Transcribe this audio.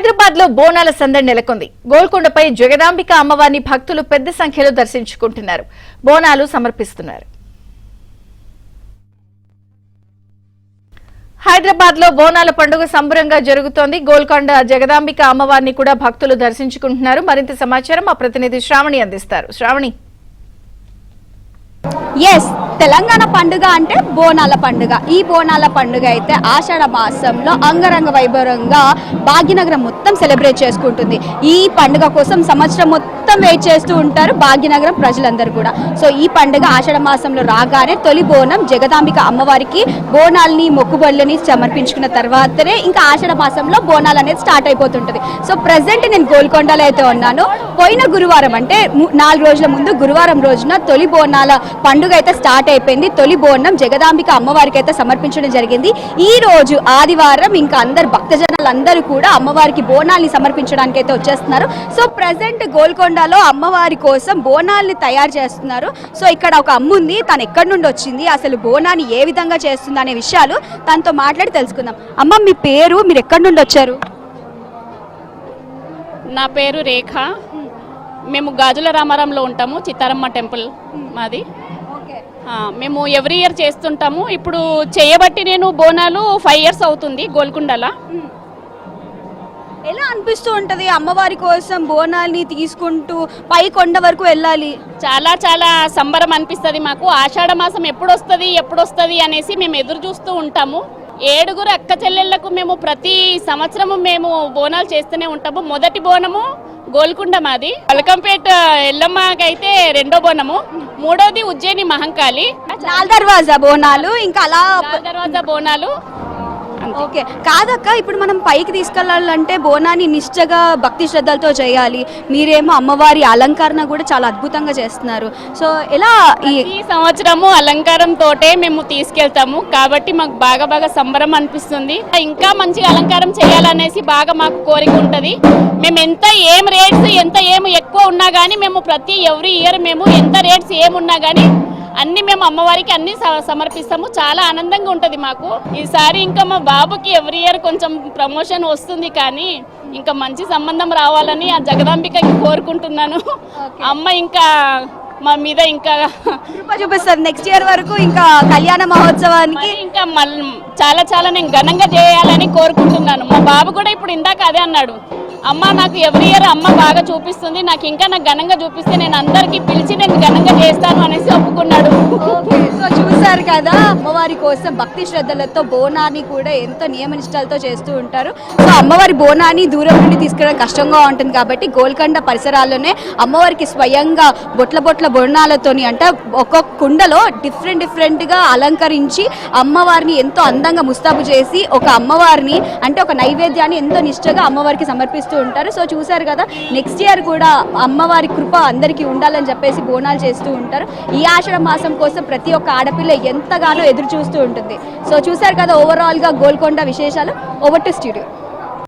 హైదరాబాద్ లో బోనాల సందడి నెలకొంది. గోల్కొండపై జగదాంబిక అమ్మవారిని భక్తులు పెద్ద సంఖ్యలో దర్శించుకుంటున్నారు, బోనాలు సమర్పిస్తున్నారు. హైదరాబాద్ లో బోనాల పండుగ సంబరంగా జరుగుతోంది. గోల్కొండ జగదాంబిక అమ్మవారిని కూడా భక్తులు దర్శించుకుంటున్నారు. మరింత సమాచారం మా ప్రతినిధి శ్రావణి అందిస్తారు. శ్రావణి. తెలంగాణ పండుగ అంటే బోనాల పండుగ. ఈ బోనాల పండుగ అయితే ఆషాఢ మాసంలో అంగరంగ వైభవంగా భాగ్యనగరం మొత్తం సెలబ్రేట్ చేసుకుంటుంది. ఈ పండుగ కోసం సంవత్సరం మొత్తం వెయిట్ చేస్తూ ఉంటారు భాగ్యనగరం ప్రజలందరూ కూడా. సో ఈ పండుగ ఆషాఢ మాసంలో రాగానే తొలి బోనం జగదాంబిక అమ్మవారికి బోనాల్ని మొక్కుబళ్ళని సమర్పించుకున్న తర్వాతనే ఇంకా ఆషాఢ మాసంలో బోనాలు అనేది స్టార్ట్ అయిపోతుంటుంది. సో ప్రజెంట్ నేను గోల్కొండలో అయితే ఉన్నాను. పోయిన గురువారం అంటే 4 రోజుల ముందు గురువారం రోజున తొలి బోనాల పండుగ అయితే స్టార్ట్ అయిపోయింది. తొలి బోనం జగదాంబిక అమ్మవారికి అయితే సమర్పించడం జరిగింది. ఈ రోజు ఆదివారం ఇంకా అందరు భక్తజనులందరూ కూడా అమ్మవారికి బోనాల్ని సమర్పించడానికి అయితే వచ్చేస్తున్నారు. సో ప్రజెంట్ గోల్కొండలో అమ్మవారి కోసం బోనాల్ని తయారు చేస్తున్నారు. సో ఇక్కడ ఒక అమ్మ ఉంది, తను ఎక్కడి నుండి వచ్చింది, అసలు బోనాన్ని ఏ విధంగా చేస్తుంది అనే విషయాలు తనతో మాట్లాడి తెలుసుకుందాం. అమ్మ, మీ పేరు, మీరు ఎక్కడి నుండి వచ్చారు? నా పేరు రేఖ. మేము గాజుల రామారంలో ఉంటాము, చిత్తారమ్మ టెంపుల్ మాది. మేము ఎవ్రీ ఇయర్ చేస్తుంటాము. ఇప్పుడు చేయబట్టి నేను బోనాలు 5 years అవుతుంది గోల్కొండల. ఎలా అనిపిస్తూ ఉంటుంది అమ్మవారి కోసం బోనాల్ని తీసుకుంటూ పై కొండ వరకు వెళ్ళాలి? చాలా చాలా సంబరం అనిపిస్తుంది మాకు. ఆషాఢ మాసం ఎప్పుడు వస్తుంది అనేసి మేము ఎదురు చూస్తూ ఉంటాము. 7 అక్క చెల్లెళ్లకు మేము ప్రతి సంవత్సరము మేము బోనాలు చేస్తూనే ఉంటాము. మొదటి బోనము గోల్కొండ మాది. పలకంపేట ఎల్లమ్మకైతే 2వ బోనము, 3వది ఉజ్జయిని మహంకాళి. లాల్ దర్వాజా బోనాలు, ఇంకా అలా దర్వాజా బోనాలు. ఓకే, కాదక్క, ఇప్పుడు మనం పైకి తీసుకెళ్లాలంటే బోనాన్ని నిష్ఠగా భక్తి శ్రద్ధలతో చేయాలి. మీరేమో అమ్మవారి అలంకరణ కూడా చాలా అద్భుతంగా చేస్తున్నారు. సో ఎలా ఈ సంవత్సరము అలంకారం తోటే మేము తీసుకెళ్తాము కాబట్టి మాకు బాగా సంబరం అనిపిస్తుంది. ఇంకా మంచిగా అలంకారం చేయాలనేసి బాగా మాకు కోరిక ఉంటుంది. మేము ఏం రేట్స్ ఎక్కువ ఉన్నా కానీ మేము ఎవ్రీ ఇయర్ మేము ఎంత రేట్స్ ఏమున్నా కానీ అన్ని మేము అమ్మవారికి అన్ని సమర్పిస్తాము. చాలా ఆనందంగా ఉంటుంది మాకు. ఈసారి ఇంకా మా బాబుకి ఎవ్రీ ఇయర్ కొంచెం ప్రమోషన్ వస్తుంది, కానీ ఇంకా మంచి సంబంధం రావాలని ఆ జగదాంబికకి కోరుకుంటున్నాను. అమ్మ ఇంకా మా మీద ఇంకా చూపిస్తుంది. నెక్స్ట్ ఇయర్ వరకు ఇంకా కళ్యాణ మహోత్సవానికి ఇంకా చాలా నేను ఘనంగా చేయాలని కోరుకుంటున్నాను. మా బాబు కూడా ఇప్పుడు ఇందాక అదే అన్నాడు, అమ్మ నాకు ఎవ్రీ ఇయర్ అమ్మ బాగా చూపిస్తుంది, నాకు ఘనంగా చూపిస్తే నేను అందరికి పిలిచి నేను ఘనంగా చేస్తాను అనేసి ఒప్పుకున్నాడు. సో చూసారు కదా, అమ్మవారి కోసం భక్తి శ్రద్ధలతో బోనాన్ని కూడా ఎంతో నియమనిష్టలతో చేస్తూ ఉంటారు. సో అమ్మవారి బోనాన్ని దూరం నుండి తీసుకెళ్ళడం కష్టంగా ఉంటుంది కాబట్టి గోల్కొండ పరిసరాల్లోనే అమ్మవారికి స్వయంగా బొట్ల బోనాలతోని అంటే ఒక్కొక్క కుండలో డిఫరెంట్ గా అలంకరించి అమ్మవారిని ఎంతో అందంగా ముస్తాబు చేసి ఒక అమ్మవారిని అంటే ఒక నైవేద్యాన్ని ఎంతో నిష్ఠగా అమ్మవారికి సమర్పిస్తారు ఉంటారు. సో చూసారు కదా, నెక్స్ట్ ఇయర్ కూడా అమ్మవారి కృప అందరికీ ఉండాలని చెప్పేసి బోనాలు చేస్తూ ఉంటారు. ఈ ఆషాఢ మాసం కోసం ప్రతి ఒక్క ఆడపిల్ల ఎంతగానో ఎదురు చూస్తూ ఉంటుంది. సో చూసారు కదా ఓవరాల్ గా గోల్కొండ విశేషాలు. Over to studio.